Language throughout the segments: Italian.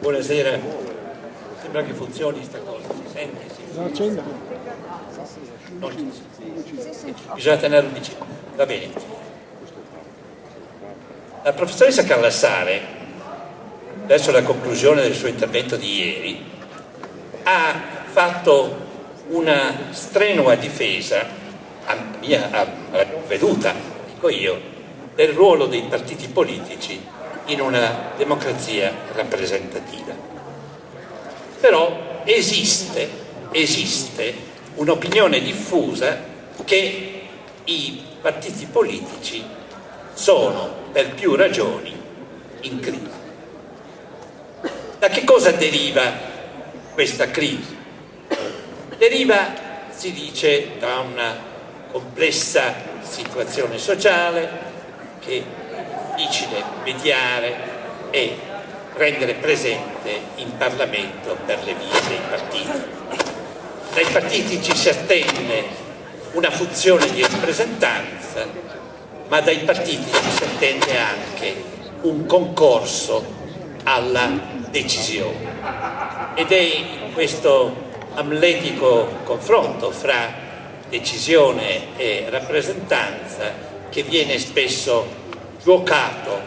Buonasera, sembra che funzioni sta cosa, si sente? Bisogna tenerlo vicino, va bene. La professoressa Callassare, verso la conclusione del suo intervento di ieri, ha fatto una strenua difesa, a veduta, dico io, del ruolo dei partiti politici in una democrazia rappresentativa. Però esiste un'opinione diffusa che i partiti politici sono per più ragioni in crisi. Da che cosa deriva questa crisi? Deriva, si dice, da una complessa situazione sociale che è difficile mediare e rendere presente in Parlamento per le vie dei partiti. Dai partiti ci si attende una funzione di rappresentanza, ma dai partiti ci si attende anche un concorso alla decisione. Ed è in questo amletico confronto fra decisione e rappresentanza che viene spesso giocato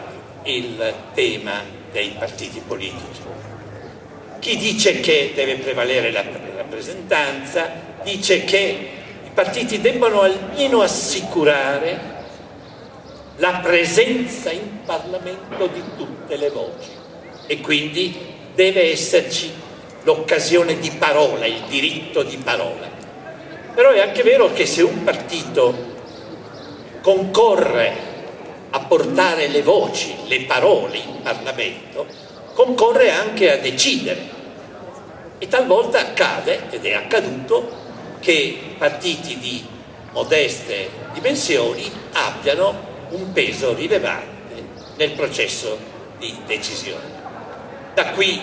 il tema dei partiti politici. Chi dice che deve prevalere la rappresentanza dice che i partiti debbono almeno assicurare la presenza in Parlamento di tutte le voci e quindi deve esserci l'occasione di parola, il diritto di parola. Però è anche vero che se un partito concorre a portare le voci, le parole in Parlamento, concorre anche a decidere. E talvolta accade, ed è accaduto, che partiti di modeste dimensioni abbiano un peso rilevante nel processo di decisione. Da qui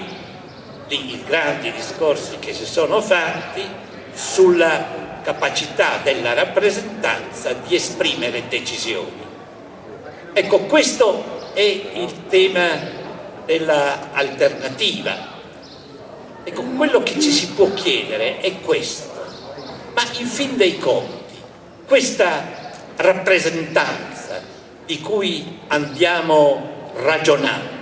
i grandi discorsi che si sono fatti sulla capacità della rappresentanza di esprimere decisioni. Ecco, questo è il tema dell'alternativa. Ecco, quello che ci si può chiedere è questo: ma in fin dei conti, questa rappresentanza di cui andiamo ragionando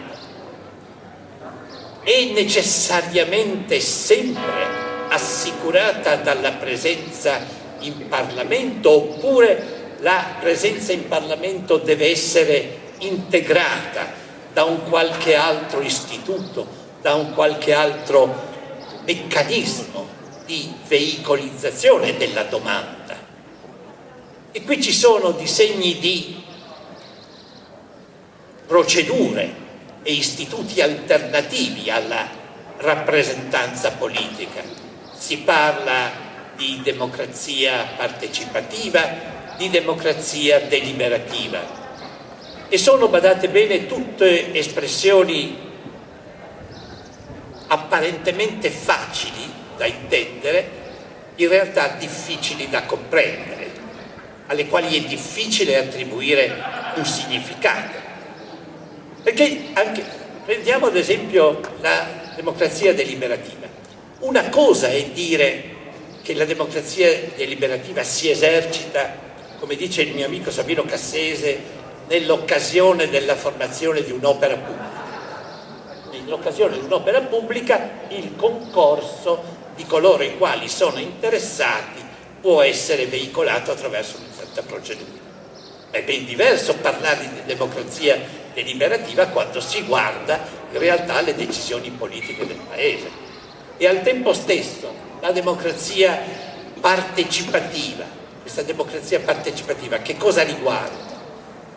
è necessariamente sempre assicurata dalla presenza in Parlamento, oppure la presenza in Parlamento deve essere integrata da un qualche altro istituto, da un qualche altro meccanismo di veicolizzazione della domanda? E qui ci sono disegni di procedure e istituti alternativi alla rappresentanza politica. Si parla di democrazia partecipativa, di democrazia deliberativa, e sono, badate bene, tutte espressioni apparentemente facili da intendere, in realtà difficili da comprendere, alle quali è difficile attribuire un significato. Perché anche, prendiamo ad esempio la democrazia deliberativa. Una cosa è dire che la democrazia deliberativa si esercita, come dice il mio amico Sabino Cassese, nell'occasione della formazione di un'opera pubblica. Nell'occasione di un'opera pubblica il concorso di coloro i quali sono interessati può essere veicolato attraverso una certa procedura. È ben diverso parlare di democrazia deliberativa quando si guarda in realtà le decisioni politiche del Paese. E al tempo stesso la democrazia partecipativa, questa democrazia partecipativa che cosa riguarda?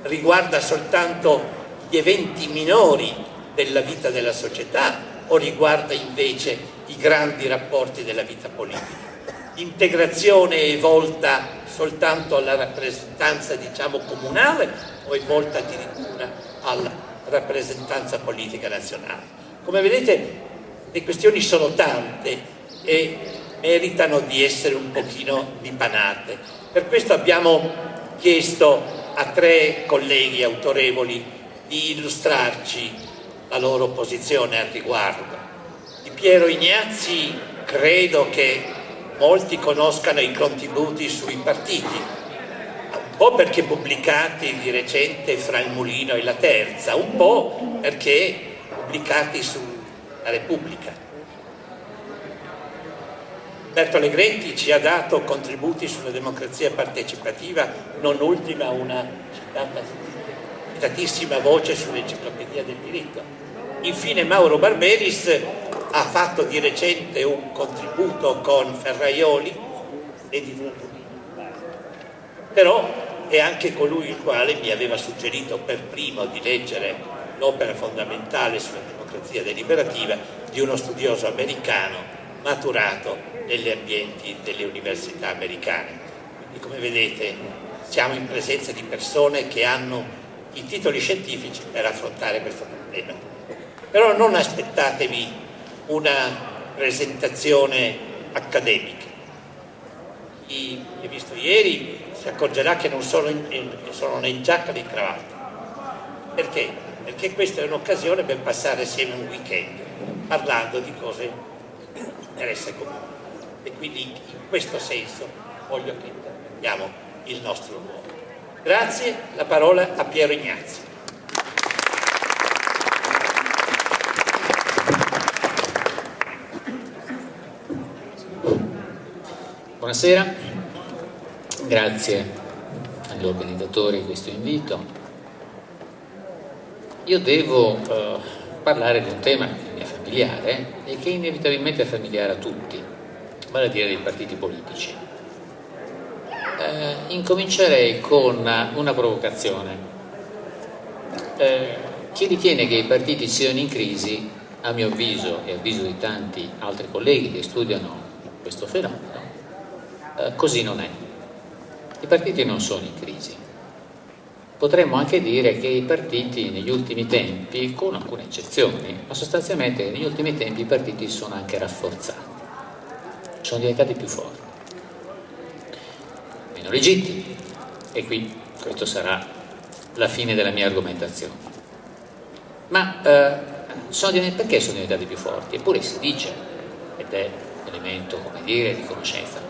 Riguarda soltanto gli eventi minori della vita della società o riguarda invece i grandi rapporti della vita politica? L'integrazione è volta soltanto alla rappresentanza, diciamo, comunale, o è volta addirittura alla rappresentanza politica nazionale? Come vedete, le questioni sono tante e meritano di essere un pochino dipanate. Per questo abbiamo chiesto a 3 colleghi autorevoli di illustrarci la loro posizione al riguardo. Di Piero Ignazi credo che molti conoscano i contributi sui partiti, un po' perché pubblicati di recente fra il Mulino e la Terza, un po' perché pubblicati sulla Repubblica. Umberto Allegretti ci ha dato contributi sulla democrazia partecipativa, non ultima una citatissima voce sull'enciclopedia del diritto. Infine Mauro Barberis ha fatto di recente un contributo con Ferraioli, però è anche colui il quale mi aveva suggerito per primo di leggere l'opera fondamentale sulla democrazia deliberativa di uno studioso americano maturato negli ambienti delle università americane. Quindi, come vedete, siamo in presenza di persone che hanno i titoli scientifici per affrontare questo problema. Però non aspettatevi una presentazione accademica. Chi mi ha visto ieri si accorgerà che non sono in giacca di cravatta. Perché? Perché questa è un'occasione per passare assieme un weekend parlando di cose di interesse comune. E quindi in questo senso voglio che interpretiamo il nostro ruolo. Grazie, la parola a Piero Ignazi. Buonasera, grazie agli organizzatori di questo invito. Io devo parlare di un tema che mi è familiare e che inevitabilmente è familiare a tutti, vale a dire dei partiti politici. Incomincerei con una provocazione. Chi ritiene che i partiti siano in crisi, a mio avviso e a avviso di tanti altri colleghi che studiano questo fenomeno, così non è. I partiti non sono in crisi. Potremmo anche dire che i partiti negli ultimi tempi, con alcune eccezioni, ma sostanzialmente negli ultimi tempi i partiti sono anche rafforzati, sono diventati più forti, meno legittimi, e qui questo sarà la fine della mia argomentazione. Ma perché sono diventati più forti? Eppure si dice, ed è un elemento, come dire, di conoscenza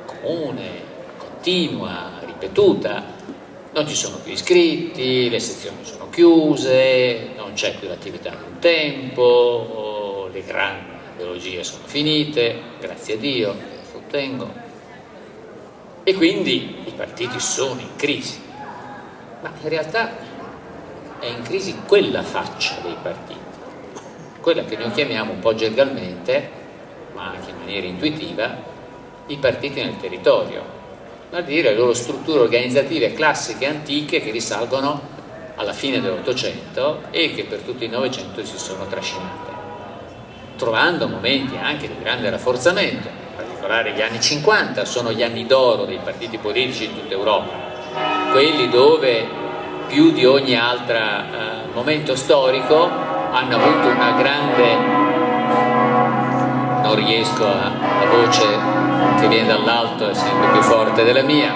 comune, continua, ripetuta: non ci sono più iscritti, le sezioni sono chiuse, non c'è più l'attività di un tempo, le grandi ideologie sono finite, grazie a Dio, sostengo, e quindi i partiti sono in crisi. Ma in realtà è in crisi quella faccia dei partiti, quella che noi chiamiamo un po' gergalmente, ma anche in maniera intuitiva, i partiti nel territorio, vale a dire le loro strutture organizzative classiche antiche che risalgono alla fine dell'Ottocento e che per tutto il Novecento si sono trascinate, trovando momenti anche di grande rafforzamento. In particolare gli anni 50 sono gli anni d'oro dei partiti politici in tutta Europa, quelli dove più di ogni altro momento storico hanno avuto una grande, non riesco la voce che viene dall'alto è sempre più forte della mia,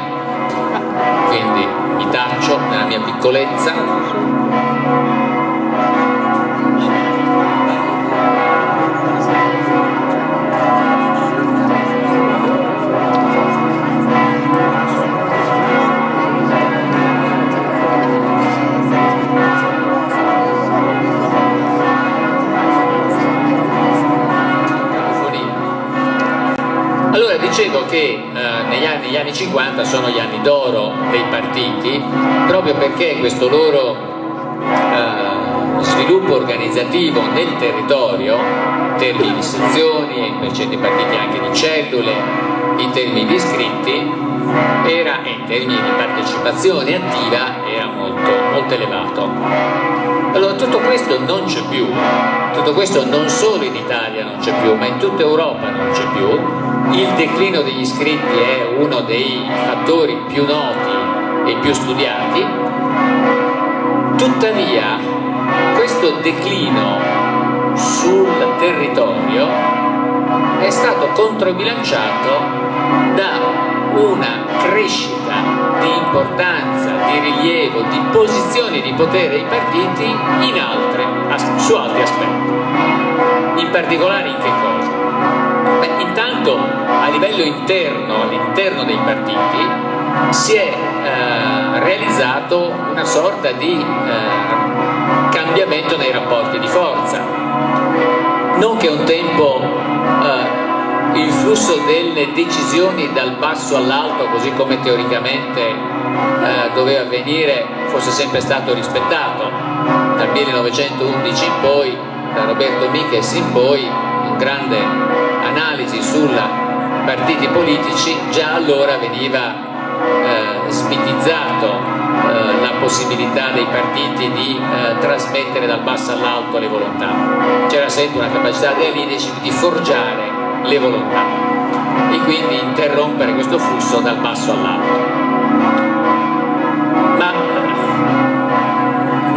quindi mi taccio nella mia piccolezza. Allora, dicevo che negli anni 50 sono gli anni d'oro dei partiti, proprio perché questo loro sviluppo organizzativo nel territorio, in termini di sezioni, per certi partiti anche di cellule, in termini di iscritti, era, in termini di partecipazione attiva, era molto, molto elevato. Allora, tutto questo non c'è più, tutto questo non solo in Italia non c'è più, ma in tutta Europa non c'è più. Il declino degli iscritti è uno dei fattori più noti e più studiati. Tuttavia, questo declino sul territorio è stato controbilanciato da una crescita di importanza, di rilievo, di posizioni di potere dei partiti su altri aspetti. In particolare in che cosa? Beh, intanto a livello interno, all'interno dei partiti, si è realizzato una sorta di cambiamento nei rapporti di forza. Non che un tempo il flusso delle decisioni dal basso all'alto, così come teoricamente doveva avvenire, fosse sempre stato rispettato. Dal 1911 in poi, da Roberto Michels in poi, in grande analisi sui partiti politici, già allora veniva smitizzato la possibilità dei partiti di trasmettere dal basso all'alto le volontà. C'era sempre una capacità della leadership di forgiare le volontà e quindi interrompere questo flusso dal basso all'alto. Ma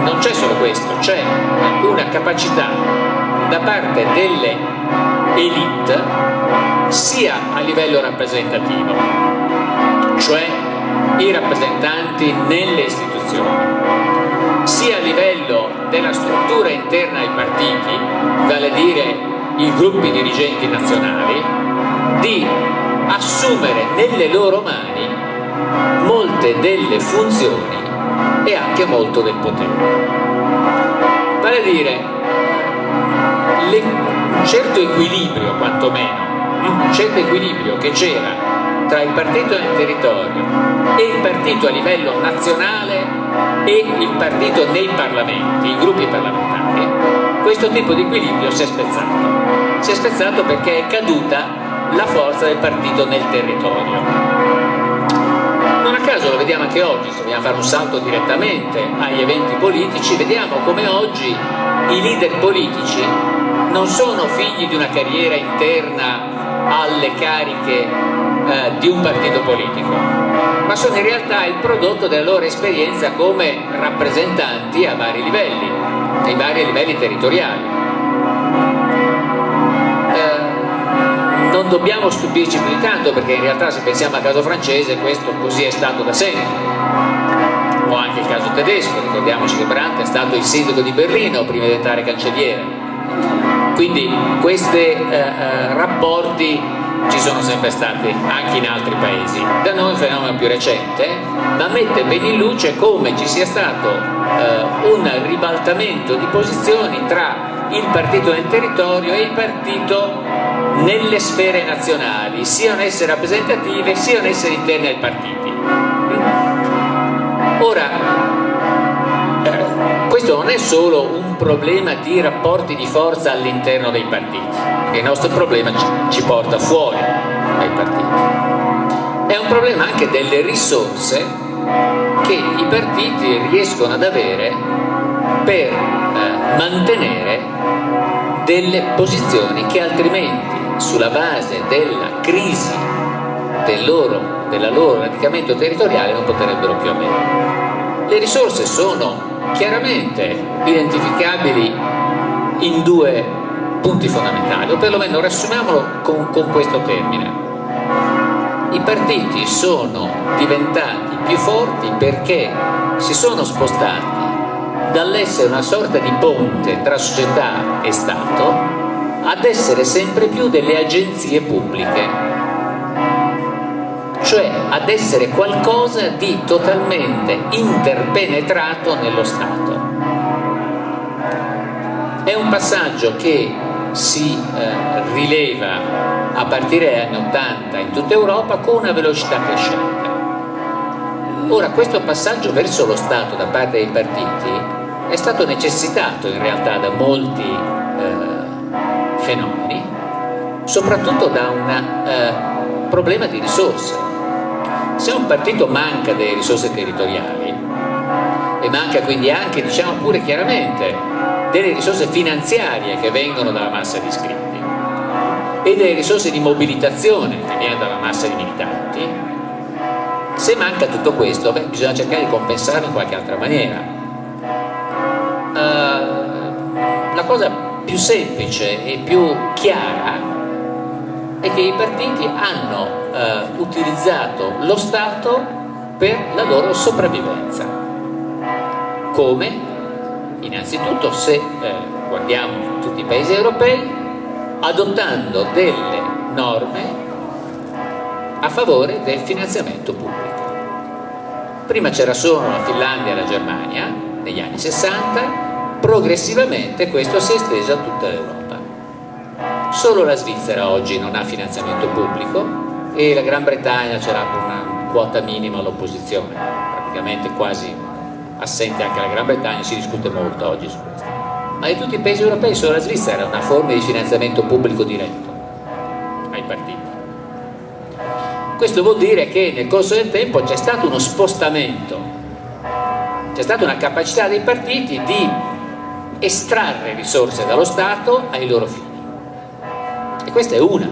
non c'è solo questo, c'è una capacità da parte delle elite sia a livello rappresentativo, cioè i rappresentanti nelle istituzioni, sia a livello della struttura interna ai partiti, vale a dire i gruppi dirigenti nazionali, di assumere nelle loro mani molte delle funzioni e anche molto del potere. Vale a dire un certo equilibrio, quantomeno, un certo equilibrio che c'era tra il partito nel territorio e il partito a livello nazionale e il partito nei parlamenti, i gruppi parlamentari, questo tipo di equilibrio si è spezzato. Si è spezzato perché è caduta la forza del partito nel territorio. Non a caso lo vediamo anche oggi, se vogliamo fare un salto direttamente agli eventi politici, vediamo come oggi i leader politici non sono figli di una carriera interna alle cariche di un partito politico, ma sono in realtà il prodotto della loro esperienza come rappresentanti a vari livelli, ai vari livelli territoriali. Non dobbiamo stupirci più di tanto, perché in realtà, se pensiamo al caso francese, questo così è stato da sempre, o anche il caso tedesco. Ricordiamoci che Brandt è stato il sindaco di Berlino prima di diventare cancelliere, quindi questi rapporti ci sono sempre stati anche in altri paesi. Da noi è un fenomeno più recente, ma mette bene in luce come ci sia stato un ribaltamento di posizioni tra il partito nel territorio e il partito nelle sfere nazionali, siano esse rappresentative siano esse interne ai partiti. Ora, questo non è solo un problema di rapporti di forza all'interno dei partiti, che il nostro problema ci porta fuori dai partiti. È un problema anche delle risorse che i partiti riescono ad avere per mantenere delle posizioni che altrimenti, sulla base della crisi della loro radicamento territoriale, non potrebbero più avere. Le risorse sono chiaramente identificabili in due punti fondamentali, o perlomeno riassumiamolo con questo termine. I partiti sono diventati più forti perché si sono spostati dall'essere una sorta di ponte tra società e Stato ad essere sempre più delle agenzie pubbliche, cioè ad essere qualcosa di totalmente interpenetrato nello Stato. È un passaggio che si rileva a partire dagli anni 80 in tutta Europa con una velocità crescente. Ora, questo passaggio verso lo Stato da parte dei partiti è stato necessitato in realtà da molti fenomeni, soprattutto da un problema di risorse. Se un partito manca delle risorse territoriali e manca quindi anche, diciamo pure chiaramente, delle risorse finanziarie che vengono dalla massa di iscritti e delle risorse di mobilitazione che viene dalla massa di militanti, se manca tutto questo, bisogna cercare di compensarlo in qualche altra maniera. La cosa più semplice e più chiara è che i partiti hanno utilizzato lo Stato per la loro sopravvivenza. Come? Innanzitutto, se guardiamo tutti i paesi europei, adottando delle norme a favore del finanziamento pubblico. Prima c'era solo la Finlandia e la Germania, negli anni 60, progressivamente questo si è esteso a tutta l'Europa. Solo la Svizzera oggi non ha finanziamento pubblico e la Gran Bretagna c'era una quota minima all'opposizione, praticamente quasi assente anche la Gran Bretagna, si discute molto oggi su questo. Ma di tutti i paesi europei solo la Svizzera ha una forma di finanziamento pubblico diretto ai partiti. Questo vuol dire che nel corso del tempo c'è stato uno spostamento, c'è stata una capacità dei partiti di estrarre risorse dallo Stato ai loro fini. E questa è una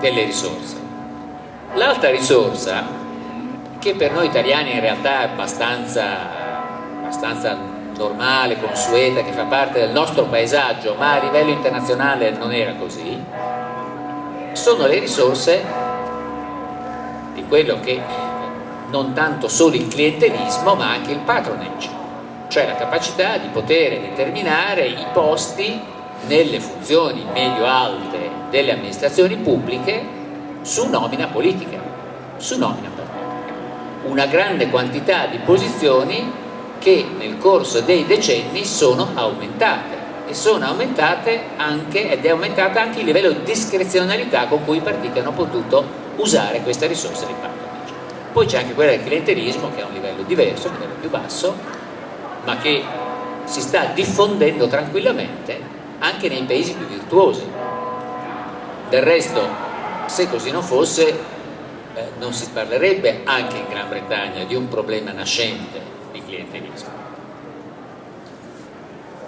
delle risorse. L'altra risorsa, che per noi italiani in realtà è abbastanza normale, consueta, che fa parte del nostro paesaggio, ma a livello internazionale non era così, sono le risorse di quello che non tanto solo il clientelismo ma anche il patronage, cioè la capacità di poter determinare i posti nelle funzioni medio-alte delle amministrazioni pubbliche su nomina politica, una grande quantità di posizioni che nel corso dei decenni sono aumentate e sono aumentate anche, ed è aumentata anche il livello di discrezionalità con cui i partiti hanno potuto usare questa risorsa di patronage. Poi c'è anche quella del clientelismo, che è a un livello diverso, un livello più basso, ma che si sta diffondendo tranquillamente anche nei paesi più virtuosi. Del resto, se così non fosse, non si parlerebbe anche in Gran Bretagna di un problema nascente di clientelismo.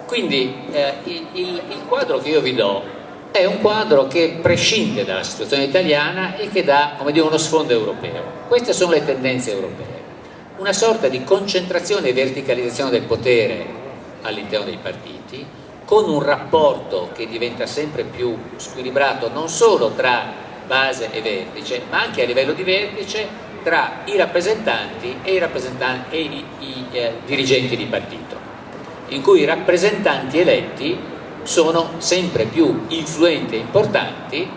Quindi il quadro che io vi do è un quadro che prescinde dalla situazione italiana e che dà, come dire, uno sfondo europeo. Queste sono le tendenze europee. Una sorta di concentrazione e verticalizzazione del potere all'interno dei partiti, con un rapporto che diventa sempre più squilibrato non solo tra base e vertice, ma anche a livello di vertice tra i rappresentanti e i dirigenti di partito, in cui i rappresentanti eletti sono sempre più influenti e importanti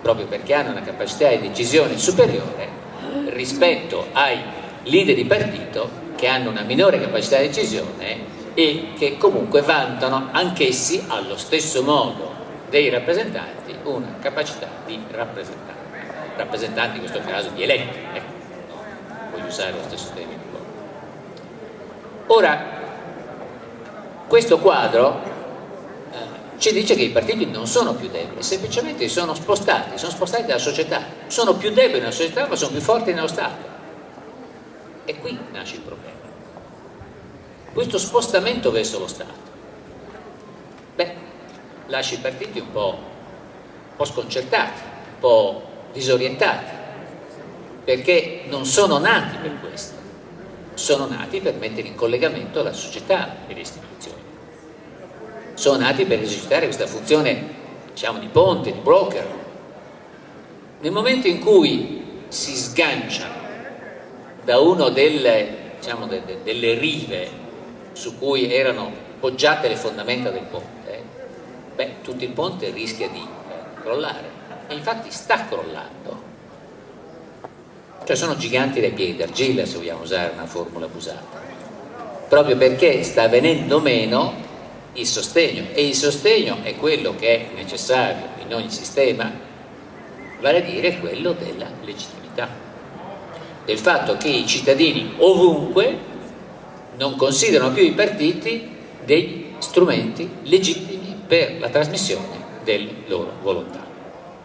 proprio perché hanno una capacità di decisione superiore rispetto ai leader di partito che hanno una minore capacità di decisione e che comunque vantano anch'essi allo stesso modo dei rappresentanti una capacità di rappresentanti in questo caso di eletti, voglio usare lo stesso termine. Ora, questo quadro ci dice che i partiti non sono più deboli, semplicemente sono spostati dalla società, sono più deboli nella società ma sono più forti nello Stato. E qui nasce il problema. Questo spostamento verso lo Stato, lascia i partiti un po' sconcertati, un po' disorientati, perché non sono nati per questo, sono nati per mettere in collegamento la società e le istituzioni. Sono nati per esercitare questa funzione, diciamo, di ponte, di broker. Nel momento in cui si sganciano da uno delle rive su cui erano poggiate le fondamenta del ponte, tutto il ponte rischia di crollare, e infatti sta crollando. Cioè sono giganti dai piedi d'argilla, se vogliamo usare una formula abusata, proprio perché sta venendo meno il sostegno, e il sostegno è quello che è necessario in ogni sistema, vale a dire quello della legittimità, del fatto che i cittadini ovunque non considerano più i partiti degli strumenti legittimi per la trasmissione delle loro volontà,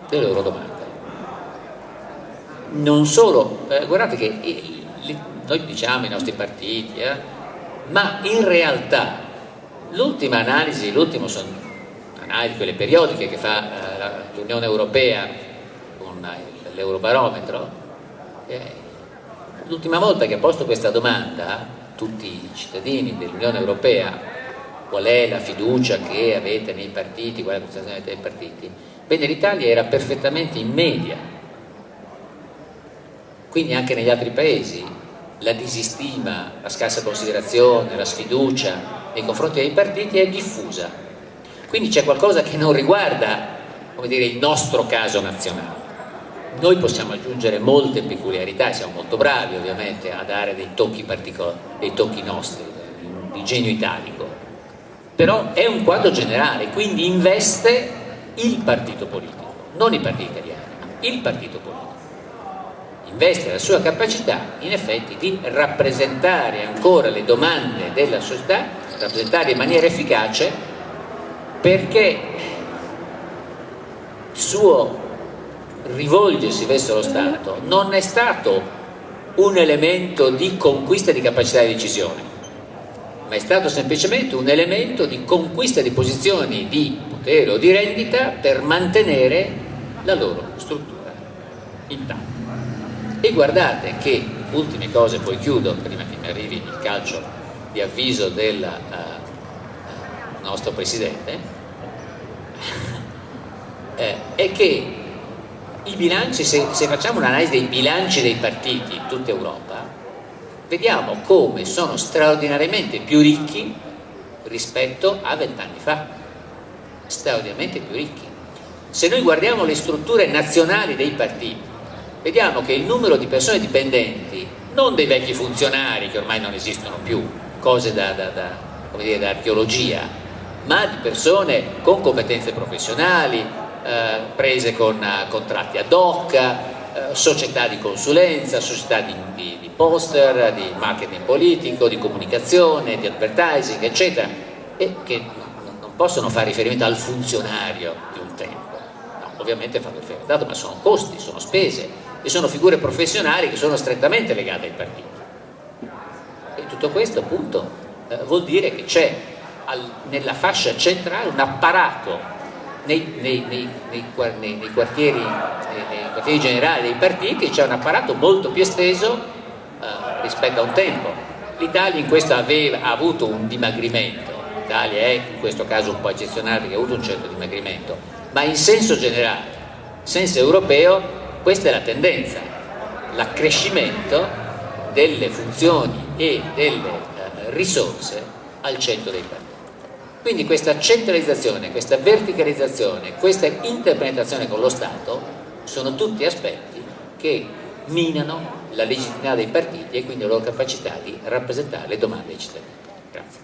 delle loro domande. Non solo, guardate che noi diciamo i nostri partiti, ma in realtà l'ultima analisi, quelle periodiche che fa l'Unione Europea con l'Eurobarometro, l'ultima volta che ha posto questa domanda a tutti i cittadini dell'Unione Europea, qual è la fiducia che avete nei partiti, qual è la considerazione dei partiti, bene, l'Italia era perfettamente in media quindi anche negli altri paesi la disistima, la scarsa considerazione, la sfiducia nei confronti dei partiti è diffusa. Quindi c'è qualcosa che non riguarda, come dire, il nostro caso nazionale. Noi possiamo aggiungere molte peculiarità, siamo molto bravi ovviamente a dare dei tocchi particolari, dei tocchi nostri, di genio italico, però è un quadro generale, quindi investe il partito politico, non i partiti italiani, il partito politico. Investe la sua capacità in effetti di rappresentare ancora le domande della società, rappresentarle in maniera efficace, perché il suo rivolgersi verso lo Stato non è stato un elemento di conquista di capacità di decisione, ma è stato semplicemente un elemento di conquista di posizioni di potere o di rendita per mantenere la loro struttura intatta. E guardate che, ultime cose, poi chiudo, prima che mi arrivi il calcio di avviso del nostro Presidente, è che i bilanci, se facciamo un'analisi dei bilanci dei partiti in tutta Europa, vediamo come sono straordinariamente più ricchi rispetto a 20 anni fa, straordinariamente più ricchi. Se noi guardiamo le strutture nazionali dei partiti, vediamo che il numero di persone dipendenti, non dei vecchi funzionari che ormai non esistono più, cose da archeologia, ma di persone con competenze professionali, prese con contratti ad hoc, società di consulenza, società di poster, di marketing politico, di comunicazione, di advertising, eccetera, e che non possono fare riferimento al funzionario di un tempo. No, ovviamente fanno riferimento, ma sono costi, sono spese e sono figure professionali che sono strettamente legate ai partiti. E tutto questo appunto vuol dire che c'è nella fascia centrale un apparato nei quartieri generali dei partiti, c'è un apparato molto più esteso rispetto a un tempo. L'Italia in questo ha avuto un dimagrimento, l'Italia è in questo caso un po' eccezionale perché ha avuto un certo dimagrimento, ma in senso generale, in senso europeo, questa è la tendenza, l'accrescimento delle funzioni e delle risorse al centro dei partiti. Quindi questa centralizzazione, questa verticalizzazione, questa interpenetrazione con lo Stato sono tutti aspetti che minano la legittimità dei partiti e quindi la loro capacità di rappresentare le domande dei cittadini. Grazie.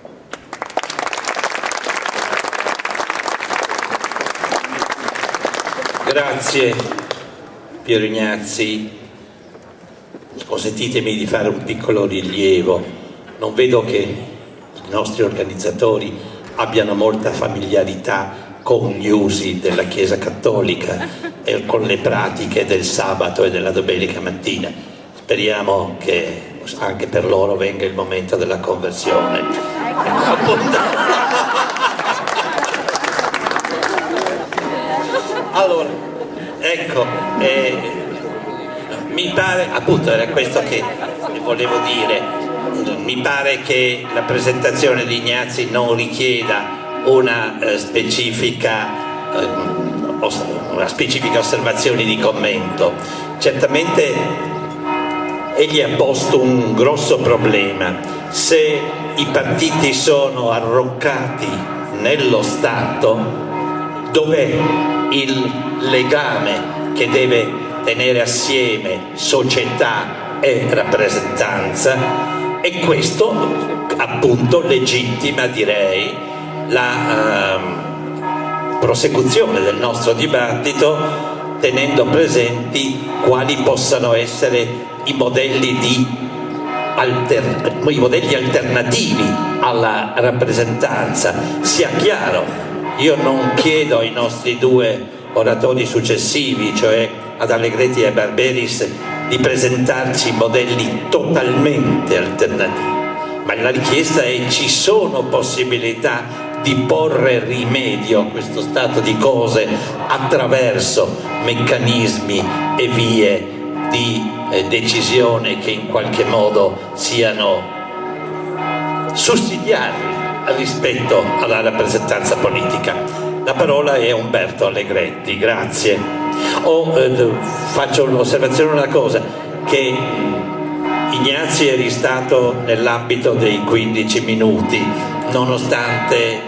Grazie Piero Ignazzi. Consentitemi di fare un piccolo rilievo. Non vedo che i nostri organizzatori abbiano molta familiarità con gli usi della Chiesa Cattolica e con le pratiche del sabato e della domenica mattina. Speriamo che anche per loro venga il momento della conversione. Allora, ecco, mi pare, appunto era questo che volevo dire. Mi pare che la presentazione di Ignazzi non richieda una specifica osservazione di commento. Certamente egli ha posto un grosso problema. Se i partiti sono arroccati nello Stato, dov'è il legame che deve tenere assieme società e rappresentanza? E questo appunto legittima, direi, la prosecuzione del nostro dibattito, tenendo presenti quali possano essere i modelli alternativi alla rappresentanza. Sia chiaro, io non chiedo ai nostri due oratori successivi, cioè ad Allegretti e a Barberis, di presentarci modelli totalmente alternativi, ma la richiesta è: ci sono possibilità di porre rimedio a questo stato di cose attraverso meccanismi e vie di decisione che in qualche modo siano sussidiari rispetto alla rappresentanza politica? La parola è a Umberto Allegretti. Grazie. Faccio un'osservazione, una cosa, che Ignazio eri stato nell'ambito dei 15 minuti, nonostante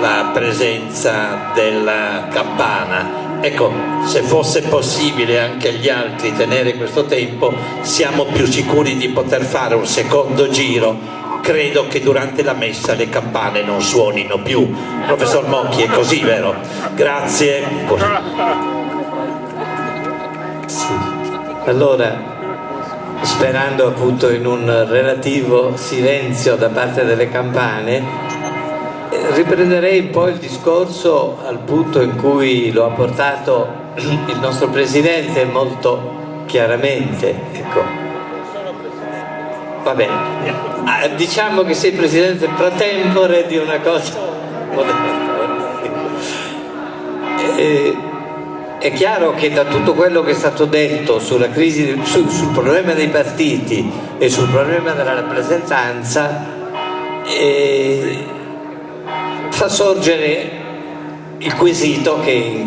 la presenza della campana. Ecco, se fosse possibile anche agli altri tenere questo tempo, siamo più sicuri di poter fare un secondo giro. Credo che durante la messa le campane non suonino più. Professor Mocchi, è così, vero? Grazie. Sì. Allora, sperando appunto in un relativo silenzio da parte delle campane, riprenderei un po' il discorso al punto in cui lo ha portato il nostro Presidente molto chiaramente. Ecco. Va bene. Diciamo che sei Presidente pro tempore di una cosa è chiaro che da tutto quello che è stato detto sulla crisi, sul problema dei partiti e sul problema della rappresentanza, fa sorgere il quesito che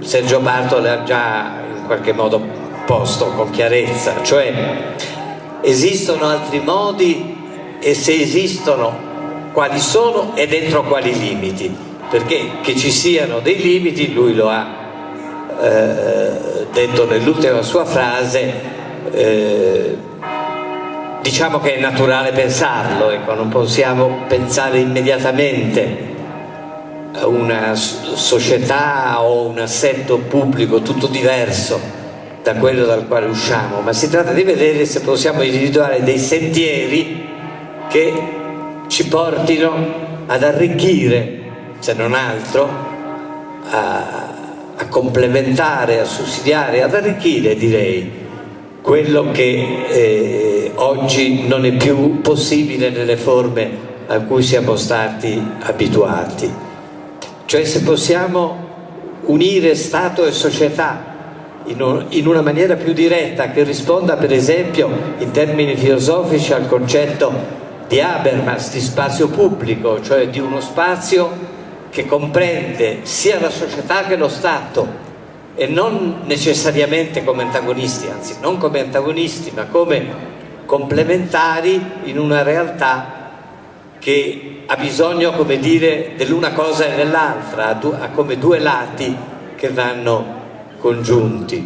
Sergio Bartoli ha già in qualche modo posto con chiarezza, cioè esistono altri modi e se esistono quali sono e dentro quali limiti, perché che ci siano dei limiti lui lo ha detto nell'ultima sua frase, diciamo che è naturale pensarlo, ecco, non possiamo pensare immediatamente a una società o un assetto pubblico tutto diverso da quello dal quale usciamo, ma si tratta di vedere se possiamo individuare dei sentieri che ci portino ad arricchire, se non altro, a complementare, a sussidiare, ad arricchire, direi, quello che oggi non è più possibile nelle forme a cui siamo stati abituati. Cioè se possiamo unire Stato e società in una maniera più diretta, che risponda per esempio in termini filosofici al concetto di Habermas di spazio pubblico, cioè di uno spazio che comprende sia la società che lo Stato, e non necessariamente come antagonisti, anzi non come antagonisti ma come complementari in una realtà che ha bisogno, come dire, dell'una cosa e dell'altra, ha come due lati che vanno congiunti.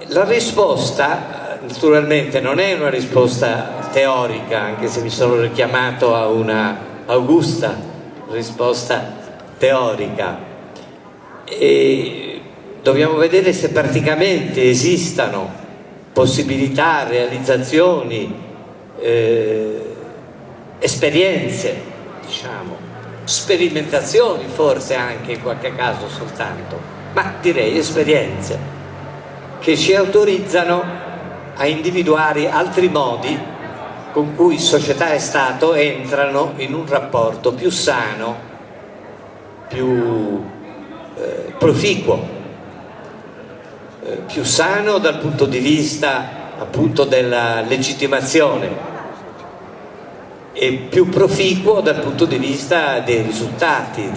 La risposta naturalmente non è una risposta teorica, anche se mi sono richiamato a una augusta risposta teorica, e dobbiamo vedere se praticamente esistano possibilità, realizzazioni, esperienze, diciamo, sperimentazioni forse anche in qualche caso soltanto, ma direi esperienze che ci autorizzano a individuare altri modi con cui società e Stato entrano in un rapporto più sano, più proficuo, più sano dal punto di vista appunto della legittimazione e più proficuo dal punto di vista dei risultati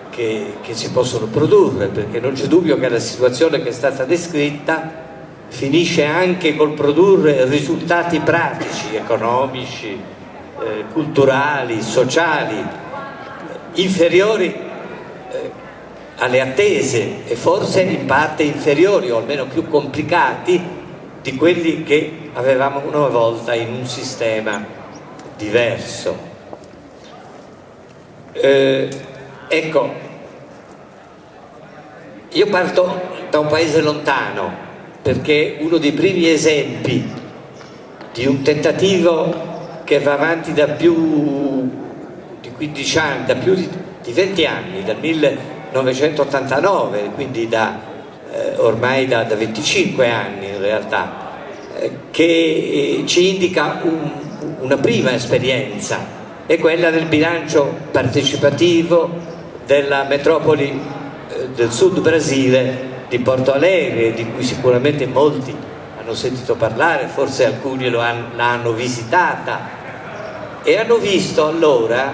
che si possono produrre, perché non c'è dubbio che la situazione che è stata descritta finisce anche col produrre risultati pratici, economici, culturali, sociali, inferiori alle attese e forse in parte inferiori o almeno più complicati di quelli che avevamo una volta in un sistema diverso. Ecco, io parto da un paese lontano, perché uno dei primi esempi di un tentativo che va avanti da più di 15 anni, da più di 20 anni, dal 1989, quindi ormai da 25 anni in realtà, che ci indica una prima esperienza, è quella del bilancio partecipativo della metropoli del sud Brasile di Porto Alegre, di cui sicuramente molti hanno sentito parlare, forse alcuni l'hanno visitata e hanno visto allora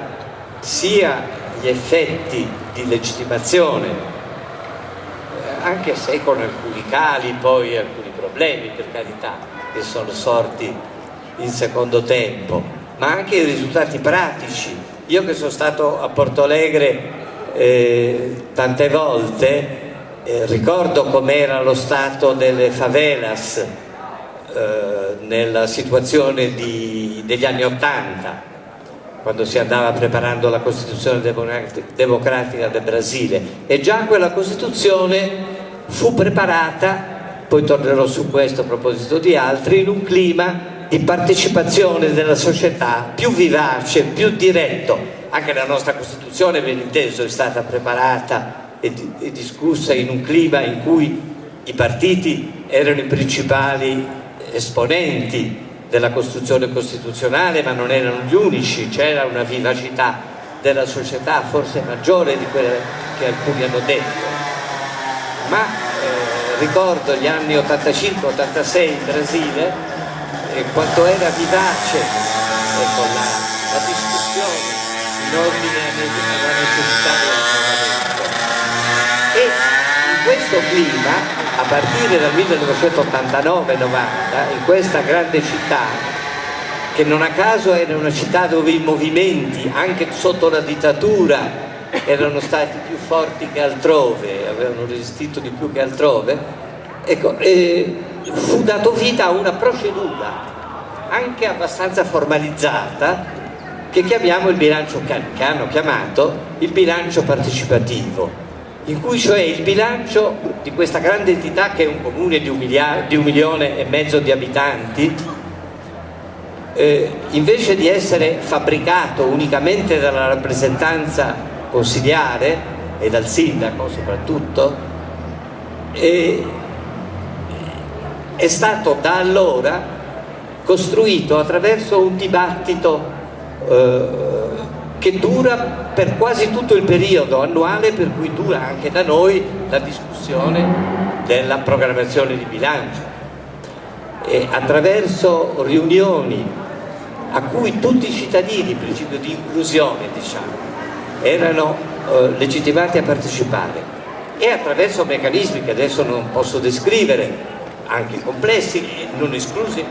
sia gli effetti di legittimazione, anche se con alcuni cali, poi alcuni problemi, per carità, che sono sorti in secondo tempo, ma anche i risultati pratici. Io che sono stato a Porto Alegre tante volte, ricordo com'era lo stato delle favelas nella situazione degli anni '80, quando si andava preparando la Costituzione democratica del Brasile, e già quella Costituzione fu preparata, poi tornerò su questo a proposito di altri, in un clima di partecipazione della società più vivace, più diretto. Anche la nostra Costituzione, ben inteso, è stata preparata e discussa in un clima in cui i partiti erano i principali esponenti della costruzione costituzionale, ma non erano gli unici. C'era una vivacità della società forse maggiore di quella che alcuni hanno detto. Ma ricordo gli anni 85-86 in Brasile, quanto era vivace, ecco, la discussione in ordine alla necessità del cambiamento. E in questo clima, a partire dal 1989-90, in questa grande città, che non a caso era una città dove i movimenti, anche sotto la dittatura, erano stati più forti che altrove, avevano resistito di più che altrove, ecco, fu dato vita a una procedura anche abbastanza formalizzata che chiamiamo il bilancio, che hanno chiamato il bilancio partecipativo, in cui cioè il bilancio di questa grande entità, che è un comune di 1,5 milioni di abitanti, invece di essere fabbricato unicamente dalla rappresentanza consiliare e dal sindaco soprattutto, è stato da allora costruito attraverso un dibattito che dura per quasi tutto il periodo annuale, per cui dura anche da noi la discussione della programmazione di bilancio, e attraverso riunioni a cui tutti i cittadini, il principio di inclusione, diciamo, erano legittimati a partecipare, e attraverso meccanismi che adesso non posso descrivere, anche complessi, non esclusi